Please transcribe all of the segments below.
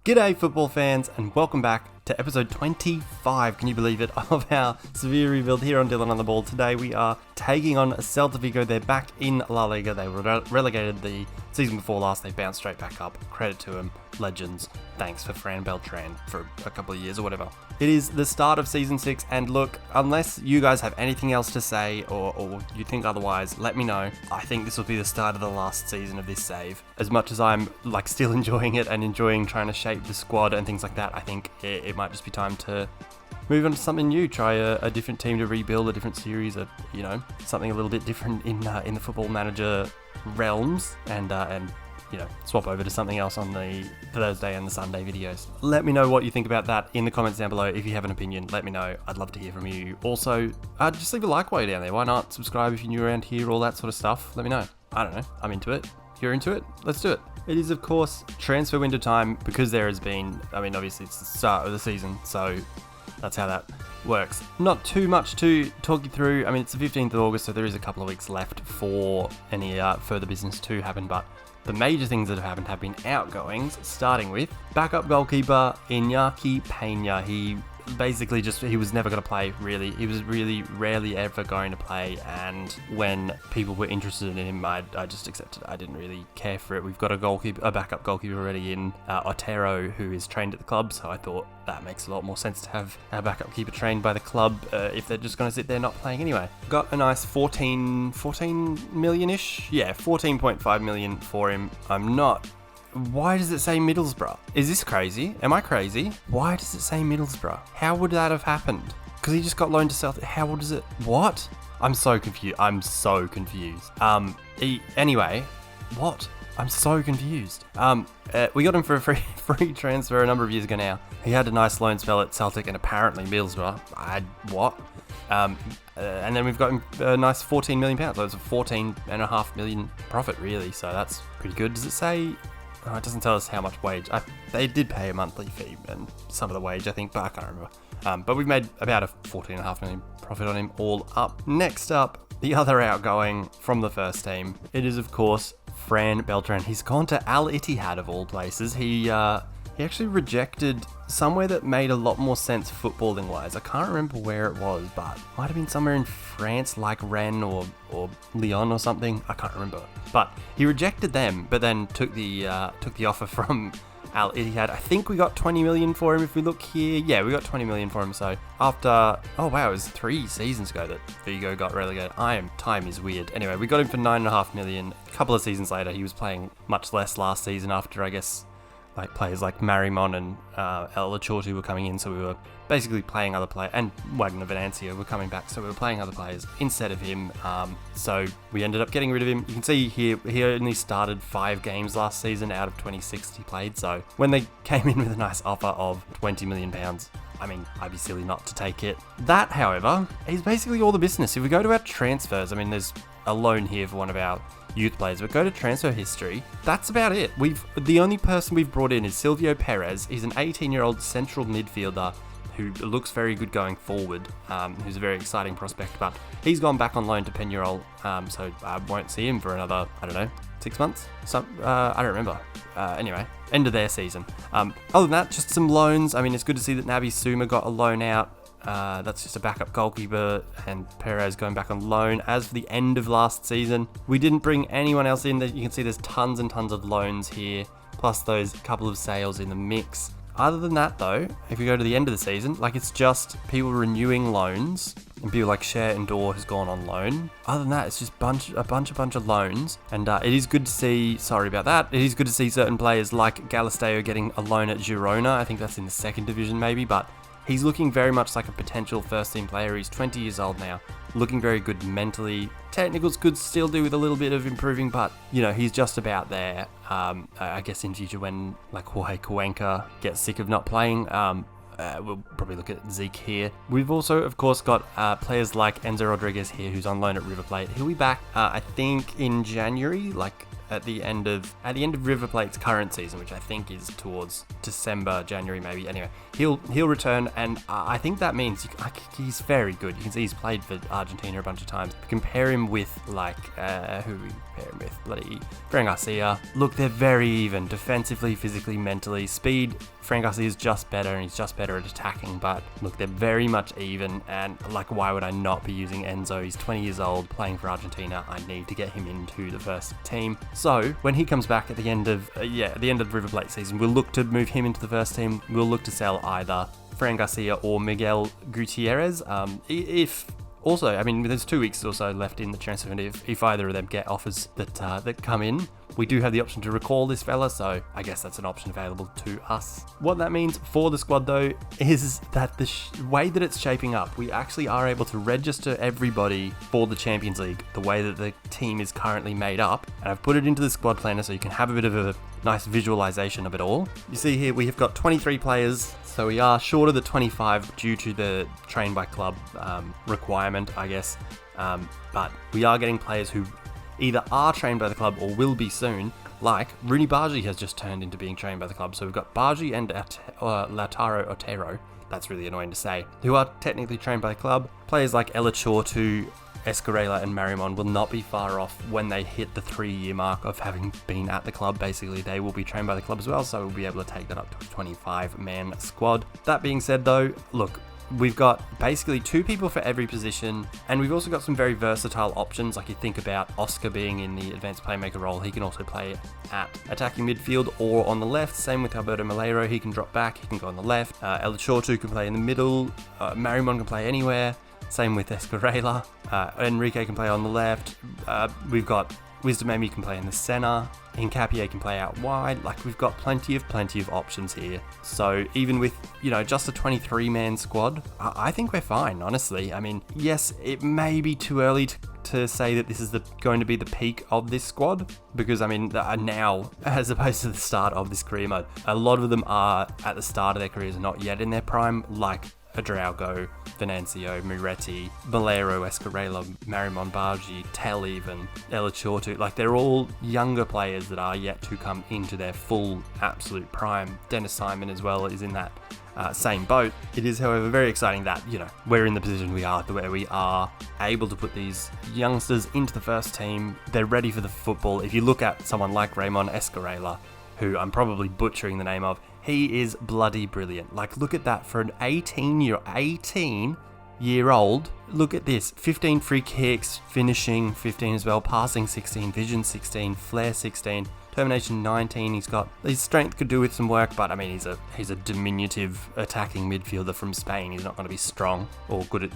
G'day football fans and welcome back to episode 25, can you believe it, of our Sevilla Rebuild here on Dylan on the Ball. Today we are taking on Celta Vigo. They're back in La Liga. They were relegated the season before last. They bounced straight back up. Credit to them. Legends. Thanks for Fran Beltran for a couple of years or whatever. It is the start of season 6 and look, unless you guys have anything else to say or you think otherwise, let me know. I think this will be the start of the last season of this save. As much as I'm still enjoying it and enjoying trying to shape the squad and things like that, I think it might just be time to move on to something new, try a different team to rebuild, a different series, something a little bit different in the Football Manager realms, and swap over to something else on the Thursday and the Sunday videos. Let me know what you think about that in the comments down below. If you have an opinion, let me know. I'd love to hear from you. Also, just leave a like while you're down there. Why not? Subscribe if you're new around here, all that sort of stuff. Let me know. I don't know. I'm into it. You're into it? Let's do it. It is, of course, transfer window time because there has been, obviously it's the start of the season, so that's how that works. Not too much to talk you through. It's the 15th of August, so there is a couple of weeks left for any further business to happen, but the major things that have happened have been outgoings, starting with backup goalkeeper Iñaki Peña. He basically he was never going to play, really. He was really rarely ever going to play, and when people were interested in him, I just accepted. I didn't really care for it. We've got a backup goalkeeper already in Otero, who is trained at the club, so I thought that makes a lot more sense to have our backup keeper trained by the club if they're just going to sit there not playing anyway. Got a nice 14 million-ish? Yeah, 14.5 million for him. Why does it say Middlesbrough? Is this crazy? Am I crazy? Why does it say Middlesbrough? How would that have happened? Because he just got loaned to Celta. How does it? What? I'm so confused. Anyway, what? I'm so confused. We got him for a free transfer a number of years ago now. He had a nice loan spell at Celtic and apparently Middlesbrough. What? And then we've got him a nice £14 million. So it's a 14.5 million profit, really. So that's pretty good. Does it say? Oh, it doesn't tell us how much wage. They did pay a monthly fee and some of the wage, I think, but I can't remember. But we've made about a 14.5 million profit on him all up. Next up, the other outgoing from the first team. It is, of course, Fran Beltran. He's gone to Al Ittihad of all places. He actually rejected somewhere that made a lot more sense footballing wise. I can't remember where it was, but it might have been somewhere in France, like Rennes or Lyon or something. I can't remember. But he rejected them, but then took the offer from Al Ittihad. I think we got 20 million for him if we look here. Yeah, we got 20 million for him. So after, it was 3 seasons ago that Vigo got relegated. Time is weird. Anyway, we got him for 9.5 million. A couple of seasons later, he was playing much less last season after, I guess, players like Marimon and El Achortu were coming in, so we were basically playing other players, and Wagner Venancio were coming back, so we were playing other players instead of him. So we ended up getting rid of him. You can see here, he only started 5 games last season out of 26 he played, so when they came in with a nice offer of £20 million, I'd be silly not to take it. That, however, is basically all the business. If we go to our transfers, there's a loan here for one of our youth players, but go to transfer history, that's about it. The only person we've brought in is Silvio Perez. He's an 18-year-old central midfielder who looks very good going forward, who's a very exciting prospect, but he's gone back on loan to Peñarol, so I won't see him for another, 6 months? I don't remember. Anyway, end of their season. Other than that, just some loans. It's good to see that Naby Suma got a loan out. That's just a backup goalkeeper, and Perez going back on loan. As for the end of last season, we didn't bring anyone else in. You can see there's tons and tons of loans here, plus those couple of sales in the mix. Other than that, though, if we go to the end of the season, it's just people renewing loans, and people like Cher and Dor has gone on loan. Other than that, it's just a bunch of loans, and it is good to see. Sorry about that. It is good to see certain players like Galisteo getting a loan at Girona. I think that's in the 2nd division, maybe, but he's looking very much like a potential first-team player. He's 20 years old now, looking very good mentally. Technicals could still do with a little bit of improving, but, he's just about there. I guess in future when, Jorge Cuenca gets sick of not playing, we'll probably look at Zeke here. We've also, of course, got players like Enzo Rodriguez here, who's on loan at River Plate. He'll be back, I think, in January, at the end of River Plate's current season, which I think is towards December, January maybe. Anyway, he'll return, and I think that means he's very good. You can see he's played for Argentina a bunch of times. Compare him with who we compare him with? Bloody Fran Garcia. Look, they're very even defensively, physically, mentally. Speed, Fran Garcia is just better, and he's just better at attacking, but look, they're very much even, and like, why would I not be using Enzo? He's 20 years old, playing for Argentina. I need to get him into the first team. So when he comes back at the end of River Plate season, we'll look to move him into the first team. We'll look to sell either Fran Garcia or Miguel Gutierrez. If also, I mean, there's 2 weeks or so left in the transfer window. If either of them get offers that come in, we do have the option to recall this fella, so I guess that's an option available to us. What that means for the squad, though, is that the way that it's shaping up, we actually are able to register everybody for the Champions League the way that the team is currently made up. And I've put it into the squad planner so you can have a bit of a nice visualization of it all. You see here we have got 23 players, so we are short of the 25 due to the train by club requirement, I guess. But we are getting players who either are trained by the club or will be soon, like Rooney Bargi has just turned into being trained by the club. So we've got Bargi and Lautaro Otero, that's really annoying to say, who are technically trained by the club. Players like Elatortu, Escarela and Marimon will not be far off when they hit the 3-year mark of having been at the club. Basically, they will be trained by the club as well, so we'll be able to take that up to a 25-man squad. That being said, though, look, we've got basically 2 people for every position, and we've also got some very versatile options. Like, you think about Oscar being in the advanced playmaker role, he can also play at attacking midfield or on the left. Same with Alberto Malero, he can drop back, he can go on the left. Elatortu can play in the middle, Marimon can play anywhere. Same with Escarela. Enrique can play on the left. We've got Wisdom Amy can play in the center. Hincapié can play out wide. Like, we've got plenty of options here. So even with, just a 23-man squad, I think we're fine, honestly. I mean, yes, it may be too early to say that this is going to be the peak of this squad, because, I mean, now, as opposed to the start of this career mode, a lot of them are at the start of their careers and not yet in their prime, like Adraugo, Venancio, Muretti, Valero, Escarela, Marimon Bargi, Tell even, Elatortu. Like, they're all younger players that are yet to come into their full absolute prime. Dennis Simon as well is in that same boat. It is, however, very exciting that, we're in the position we are, where we are able to put these youngsters into the first team. They're ready for the football. If you look at someone like Ramon Escarela, who I'm probably butchering the name of, he is bloody brilliant. Like, look at that for an 18-year-old. Look at this. 15 free kicks, finishing 15 as well, passing 16, vision 16, flair 16, termination 19. He's got his strength could do with some work, but I mean, he's a diminutive attacking midfielder from Spain. He's not going to be strong or good at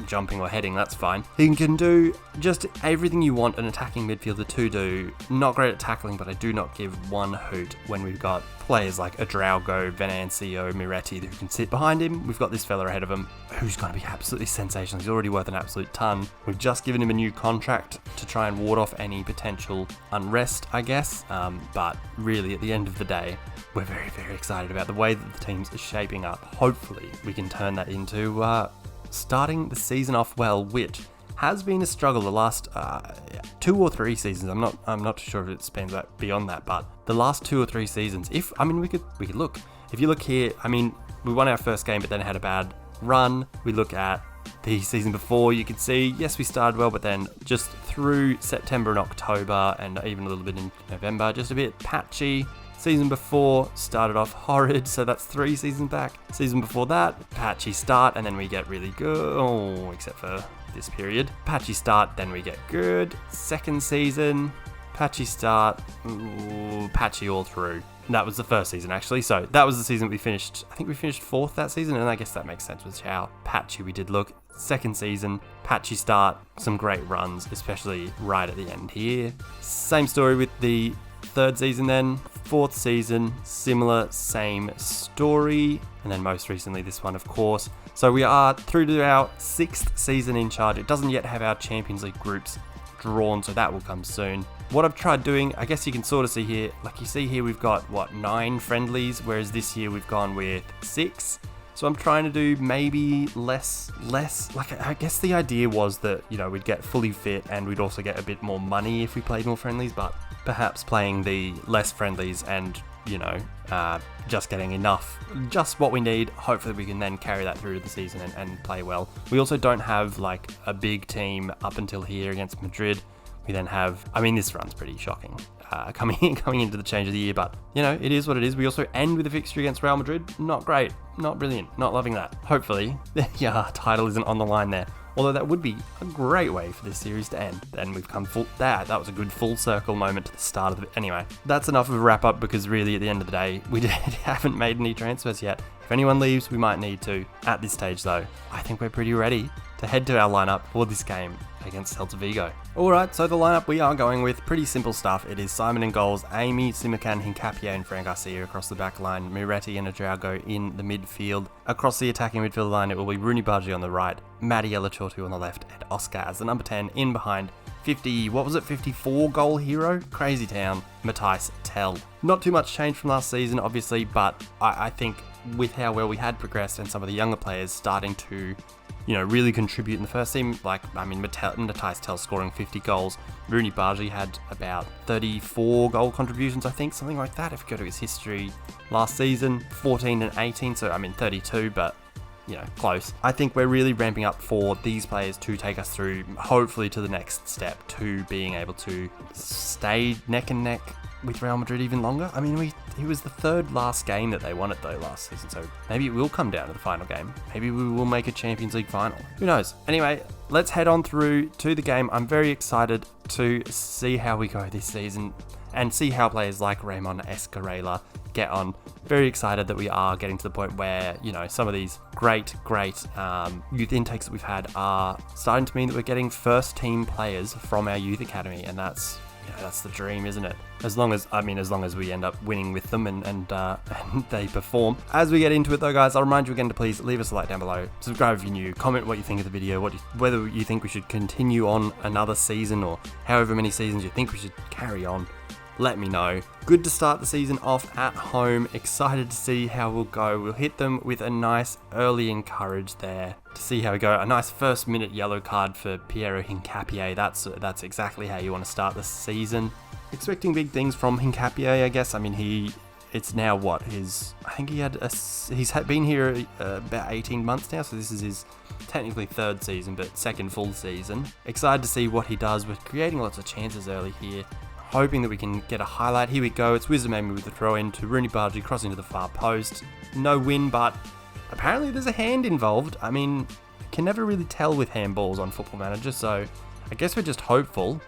jumping or heading. That's fine. He can do just everything you want an attacking midfielder to do. Not great at tackling, but I do not give one hoot when we've got players like Adraugo, Venancio, Muretti who can sit behind him. We've got this fella ahead of him who's going to be absolutely sensational. He's already worth an absolute ton. We've just given him a new contract to try and ward off any potential unrest, I guess. But really, at the end of the day, we're very, very excited about the way that the teams are shaping up. Hopefully, we can turn that into starting the season off well, which has been a struggle the last 2 or 3 seasons. I'm not sure if it spans beyond that, but the last 2 or 3 seasons. We could look. If you look here, I mean, we won our first game, but then had a bad run. We look at the season before, you can see, yes, we started well, but then just through September and October, and even a little bit in November, just a bit patchy. Season before started off horrid, so that's 3 seasons back. Season before that, patchy start, and then we get really good. Oh, except for this period. Patchy start, then we get good. Second season, patchy start, patchy all through. That was the first season, actually. So that was the season we finished. I think we finished 4th that season, and I guess that makes sense with how patchy we did look. Second season, patchy start, some great runs, especially right at the end here. Same story with the 3rd season then. 4th season, similar, same story. And then most recently this one, of course. So we are through to our 6th season in charge. It doesn't yet have our Champions League groups drawn, so that will come soon. What I've tried doing, I guess you can sort of see here, like you see here, we've got, 9 friendlies, whereas this year we've gone with 6. So I'm trying to do maybe less, like I guess the idea was that, we'd get fully fit and we'd also get a bit more money if we played more friendlies, but perhaps playing the less friendlies and, just getting enough, just what we need. Hopefully we can then carry that through to the season and play well. We also don't have like a big team up until here against Madrid. We then have, this run's pretty shocking. Coming into the change of the year, but it is what it is. We also end with a fixture against Real Madrid. Not great, not brilliant, not loving that. Hopefully, the title isn't on the line there. Although that would be a great way for this series to end. Then we've come that was a good full circle moment to the start of it. Anyway, that's enough of a wrap up because really at the end of the day, we haven't made any transfers yet. If anyone leaves, we might need to. At this stage though, I think we're pretty ready to head to our lineup for this game against Celta Vigo. Alright, so the lineup we are going with, pretty simple stuff. It is Simon in goals, Amy, Simakan, Hincapié and Fran Garcia across the back line, Miretti and Adrago in the midfield. Across the attacking midfield line, it will be Rooney Bargi on the right, Matty Ellachortu on the left, and Oscar as the number 10 in behind. 54 goal hero? Crazy town, Matthijs Tel. Not too much change from last season, obviously, but I think with how well we had progressed and some of the younger players starting to really contribute in the first team. Matthijs Tel scoring 50 goals. Rooney Bargi had about 34 goal contributions, I think, something like that. If you go to his history last season, 14 and 18, so 32, but close. I think we're really ramping up for these players to take us through, hopefully, to the next step, to being able to stay neck and neck with Real Madrid even longer. It was the third last game that they won it though last season, so maybe it will come down to the final game. Maybe we will make a Champions League final. Who knows? Anyway, let's head on through to the game. I'm very excited to see how we go this season and see how players like Ramon Escarela get on. Very excited that we are getting to the point where, some of these great youth intakes that we've had are starting to mean that we're getting first team players from our youth academy, and that's the dream, isn't it? As long as we end up winning with them and they perform. As we get into it though, guys, I'll remind you again to please leave us a like down below, subscribe if you're new, comment what you think of the video, whether you think we should continue on another season or however many seasons you think we should carry on. Let me know. Good to start the season off at home. Excited to see how we'll go. We'll hit them with a nice early encourage there to see how we go. A nice first minute yellow card for Piero Hincapié. That's exactly how you want to start the season. Expecting big things from Hincapié, I guess. It's now what? He's been here about 18 months now, so this is his technically third season, but second full season. Excited to see what he does with creating lots of chances early here. Hoping that we can get a highlight. Here we go. It's Wisdom Amy with the throw in to Rooney Bargi crossing to the far post. No win, but apparently there's a hand involved. Can never really tell with handballs on Football Manager, so I guess we're just hopeful.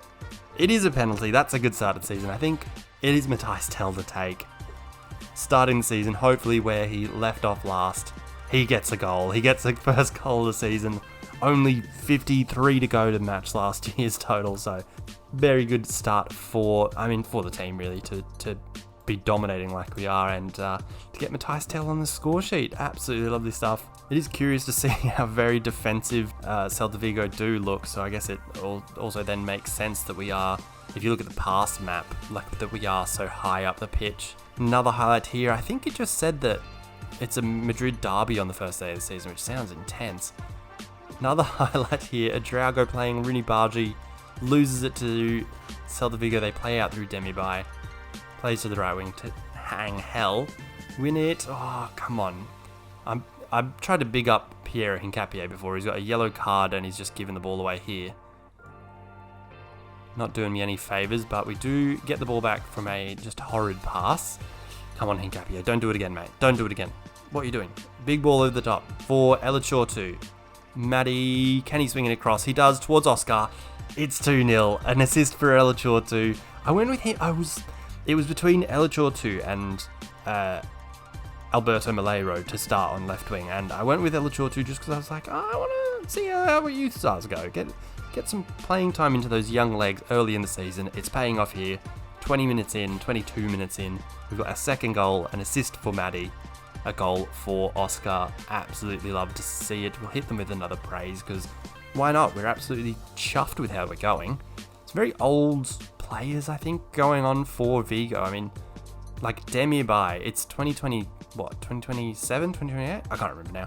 It is a penalty. That's a good start of the season. I think it is Matthijs Tel to take. Starting the season, hopefully where he left off last. He gets a goal. He gets the first goal of the season. Only 53 to go to match last year's total, so very good start for the team really to be dominating like we are and to get Matthijs Tel on the score sheet. Absolutely lovely stuff. It is curious to see how very defensive Celta Vigo do look, so I guess it also then makes sense that we are, if you look at the past map, that we are so high up the pitch. Another highlight here, I think it just said that it's a Madrid derby on the first day of the season, which sounds intense. Another highlight here, Adrago playing Rooney Bargi, loses it to Celta Vigo. They play out through Demirbay, plays to the right wing to Hang Hell. Win it. Oh, come on. I've tried to big up Piero Hincapié before. He's got a yellow card and he's just given the ball away here. Not doing me any favours, but we do get the ball back from a just horrid pass. Come on, Hincapié. Don't do it again, mate. Don't do it again. What are you doing? Big ball over the top for Ellachortu. Matty, can he swing it across? He does, towards Oscar. It's 2-0. An assist for Ellachortu. I went with him. It was between Ellachortu and Alberto Malheiro to start on left wing, and I went with Ellachortu just because I was like, I want to see how our youth stars go. Get some playing time into those young legs early in the season. It's paying off here. 20 minutes in, 22 minutes in. We've got a second goal, an assist for Matty. A goal for Oscar. Absolutely love to see it. We'll hit them with another praise because why not? We're absolutely chuffed with how we're going. It's very old players, I think, going on for Vigo. Demirbay, it's 2020, what, 2027, 2028? I can't remember now.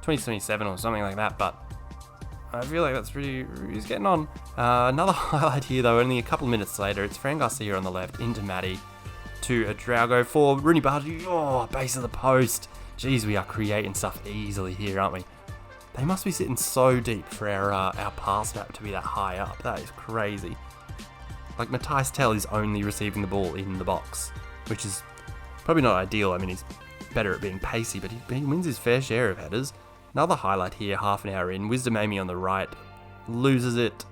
2027 or something like that, but I feel like that's he's getting on. Another highlight here though, only a couple of minutes later, it's Fran Garcia on the left, into Matty, to a Drago for Rooney Bardi. Oh, base of the post. Jeez, we are creating stuff easily here, aren't we? They must be sitting so deep for our pass map to be that high up. That is crazy. Like, Matthijs Tel is only receiving the ball in the box, which is probably not ideal. I mean, he's better at being pacey, but he wins his fair share of headers. Another highlight here, half an hour in. Wisdom Amy on the right, loses it.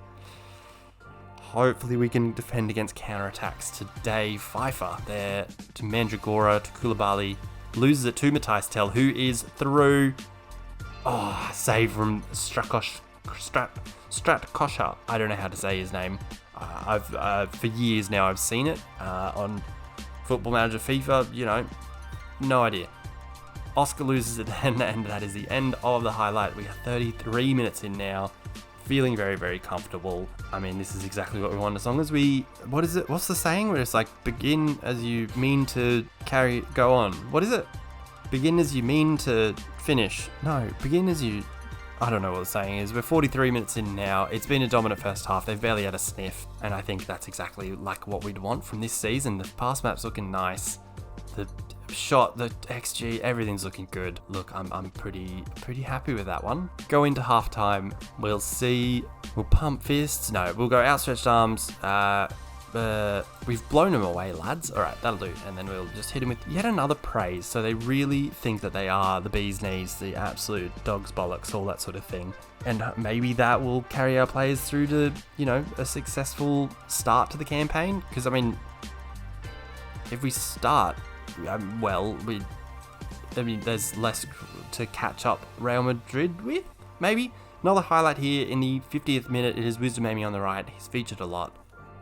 Hopefully we can defend against counterattacks today. FIFA there to Mandragora, to Koulibaly. Loses it to Matthijs Tel, who is through. Oh, save from Stratkosha. I don't know how to say his name. For years now I've seen it on Football Manager FIFA, you know, no idea. Oscar loses it then, and that is the end of the highlight. We are 33 minutes in now, feeling very, very comfortable. I mean, this is exactly what we want, as long as we, what's the saying where it's like, begin as you mean to go on. What is it? Begin as you mean to finish. No, begin as you, I don't know what the saying is. We're 43 minutes in now. It's been a dominant first half. They've barely had a sniff, and I think that's exactly like what we'd want from this season. The pass map's looking nice. The shot, the XG, everything's looking good. Look, I'm pretty happy with that one. Go into halftime. We'll see. We'll pump fists. No, we'll go outstretched arms. We've blown them away, lads. All right, that'll do. And then we'll just hit him with yet another praise. So they really think that they are the bee's knees, the absolute dog's bollocks, all that sort of thing. And maybe that will carry our players through to, you know, a successful start to the campaign. Because, I mean, if we start well, there's less to catch up Real Madrid with, maybe. Another highlight here in the 50th minute. It is Wisdom Amy on the right. He's featured a lot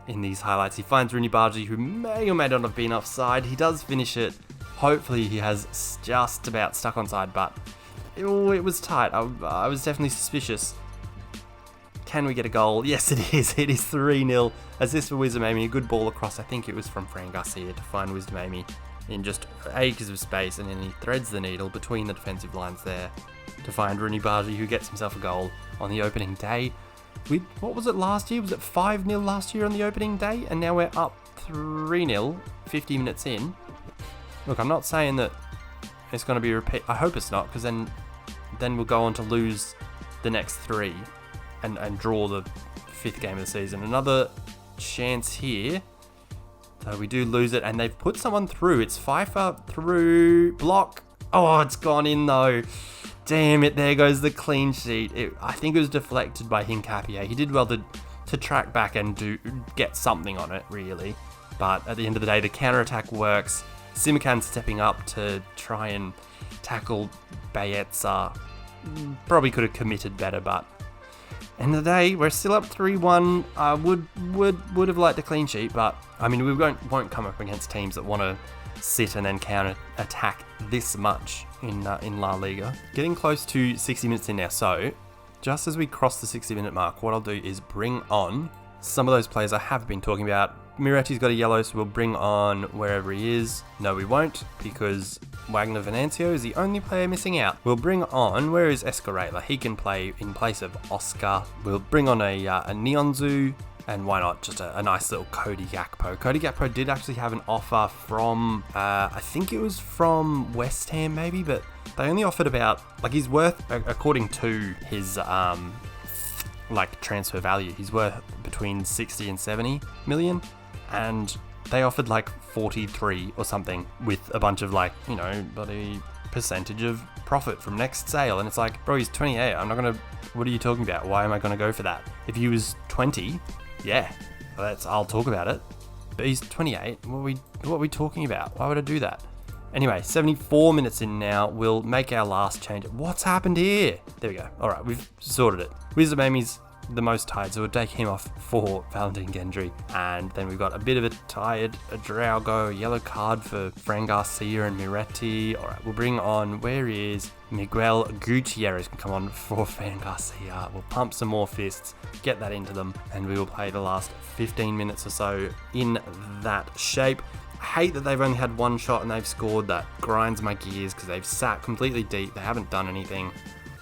in these highlights. He finds Rooney Bardi, who may or may not have been offside. He does finish it. Hopefully he has just about stuck onside, but it was tight. I was definitely suspicious. Can we get a goal? Yes, it is. It is 3-0. Assist for Wisdom Amy. A good ball across. I think it was from Fran Garcia to find Wisdom Amy in just acres of space, and then he threads the needle between the defensive lines there to find Rooney Bardi, who gets himself a goal on the opening day. What was it last year? Was it 5-0 last year on the opening day? And now we're up 3-0, 50 minutes in. Look, I'm not saying that it's going to be a repeat. I hope it's not, because then we'll go on to lose the next three and draw the 5th game of the season. Another chance here. So we do lose it, and they've put someone through. It's FIFA through block. Oh, it's gone in though. Damn it, there goes the clean sheet. I think it was deflected by Hincapié. He did well to track back and get something on it, really. But at the end of the day, the counter-attack works. Simakan stepping up to try and tackle Baeza. Probably could have committed better, but end of the day, we're still up 3-1. I would have liked a clean sheet, but I mean, we won't come up against teams that want to sit and then counter attack this much in La Liga. Getting close to 60 minutes in now, so just as we cross the 60-minute mark, what I'll do is bring on some of those players I have been talking about. Miretti's got a yellow, so we'll bring on wherever he is. No, we won't, because Wagner Venancio is the only player missing out. We'll bring on, where is Escarela? He can play in place of Oscar. We'll bring on a Neonzu, and why not just a nice little Cody Gakpo. Cody Gakpo did actually have an offer from, I think it was from West Ham maybe, but they only offered about, like, he's worth, according to his like transfer value, he's worth between 60 and 70 million, and they offered like 43 or something with a bunch of, like, you know, bloody percentage of profit from next sale. And it's like, bro, he's 28. I'm not gonna, what are you talking about? Why am I gonna go for that? If he was 20, yeah, I'll talk about it. But he's 28. What are we talking about? Why would I do that? Anyway, 74 minutes in now. We'll make our last change. What's happened here? There we go. All right, we've sorted it. Wisdom Amy's the most tired, so we'll take him off for Valentin Gendry. And then we've got a bit of a tired Draugo, yellow card for Fran Garcia and Miretti. All right, we'll bring on, where is Miguel Gutierrez, can come on for Fran Garcia. We'll pump some more fists, get that into them, and we will play the last 15 minutes or so in that shape. hate that they've only had one shot and they've scored. That grinds my gears because they've sat completely deep. They haven't done anything.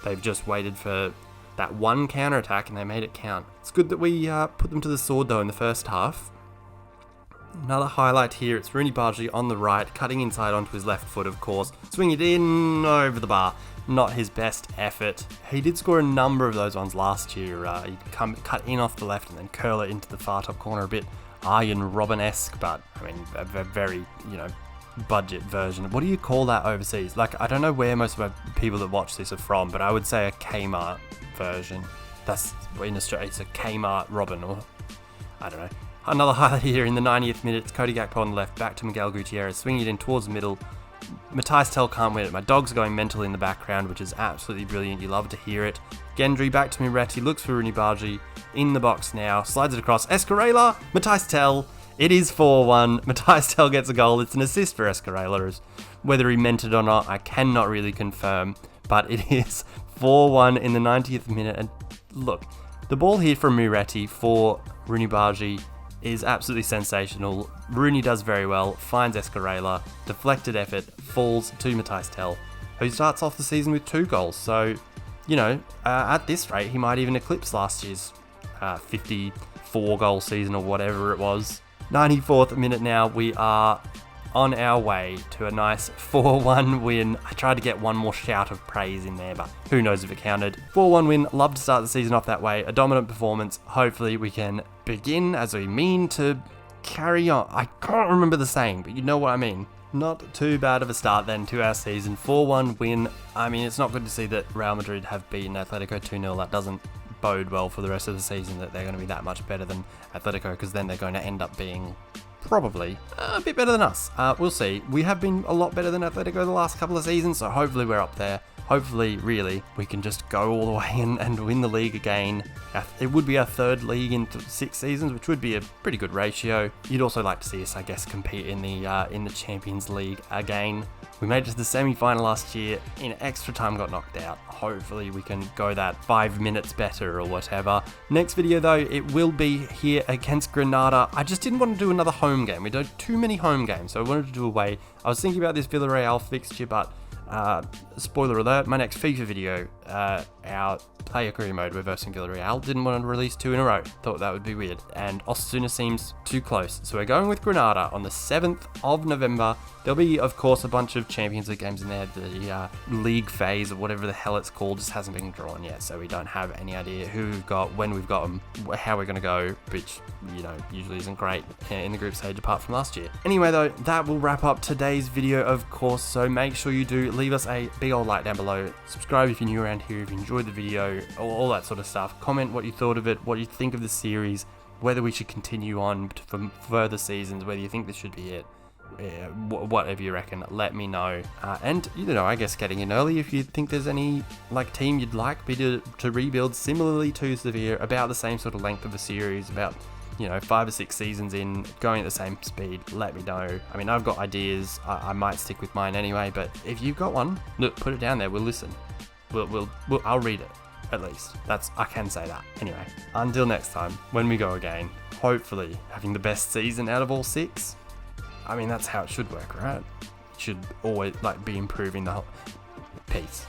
They've just waited for that one counter-attack and they made it count. It's good that we put them to the sword though in the first half. Another highlight here, it's Rooney Barkley on the right, cutting inside onto his left foot, of course. Swing it in over the bar. Not his best effort. He did score a number of those ones last year. He'd cut in off the left and then curl it into the far top corner a bit Arjen Robben-esque, but I mean, a very, budget version. What do you call that overseas? Like, I don't know where most of the people that watch this are from, but I would say a Kmart version. That's, in Australia, it's a Kmart Robben, or I don't know. Another highlight here in the 90th minute, it's Cody Gakpo on the left, back to Miguel Gutierrez, swinging it in towards the middle. Matthijs Tel can't win it. My dog's going mental in the background, which is absolutely brilliant. You love to hear it. Gendry back to Miretti, looks for Rooney Barkley in the box now, slides it across. Escarela, Matthijs Tel. It is 4-1. Matthijs Tel gets a goal. It's an assist for Escarela. Whether he meant it or not, I cannot really confirm, but it is 4-1 in the 90th minute. And look, the ball here from Miretti for Rooney Barkley is absolutely sensational. Rooney does very well, finds Escarela, deflected effort, falls to Matthijs Tel, who starts off the season with 2 goals. So, at this rate, he might even eclipse last year's 54 goal season or whatever it was. 94th minute now, we are on our way to a nice 4-1 win. I tried to get one more shout of praise in there, but who knows if it counted. 4-1 win, love to start the season off that way. A dominant performance. Hopefully we can begin as we mean to carry on. I can't remember the saying, but you know what I mean. Not too bad of a start then to our season. 4-1 win. I mean, it's not good to see that Real Madrid have beaten Atletico 2-0. That doesn't bode well for the rest of the season, that they're going to be that much better than Atletico, because then they're going to end up being probably a bit better than us. We'll see. We have been a lot better than Atletico the last couple of seasons, so hopefully we're up there. Hopefully, really, we can just go all the way and win the league again. It would be our 3rd league in 6 seasons, which would be a pretty good ratio. You'd also like to see us, I guess, compete in the Champions League again. We made it to the semi-final last year. In extra time, got knocked out. Hopefully, we can go that 5 minutes better or whatever. Next video, though, it will be here against Granada. I just didn't want to do another home game. We did too many home games, so I wanted to do away. I was thinking about this Villarreal fixture, but spoiler alert, my next FIFA video, our player career mode, we're versing Villarreal, didn't want to release 2 in a row. Thought that would be weird. And Osasuna seems too close. So we're going with Granada on the 7th of November. There'll be, of course, a bunch of Champions League games in there. The league phase, or whatever the hell it's called, just hasn't been drawn yet. So we don't have any idea who we've got, when we've got them, how we're going to go, which, usually isn't great in the group stage apart from last year. Anyway, though, that will wrap up today's video, of course. So make sure you do leave us a big old like down below. Subscribe if you're new around here, if you enjoyed the video, all that sort of stuff. Comment what you thought of it, what you think of the series, whether we should continue on for further seasons, whether you think this should be it. Whatever you reckon, let me know. And I guess getting in early if you think there's any team you'd like me to rebuild similarly to Sevilla, about the same sort of length of a series, about 5 or 6 seasons in, going at the same speed. Let me know. I mean, I've got ideas. I might stick with mine anyway, but if you've got one, look, put it down there. We'll listen. I'll read it, at least. I can say that. Anyway, until next time, when we go again, hopefully having the best season out of all 6. I mean, that's how it should work, right? It should always be improving the whole. Peace.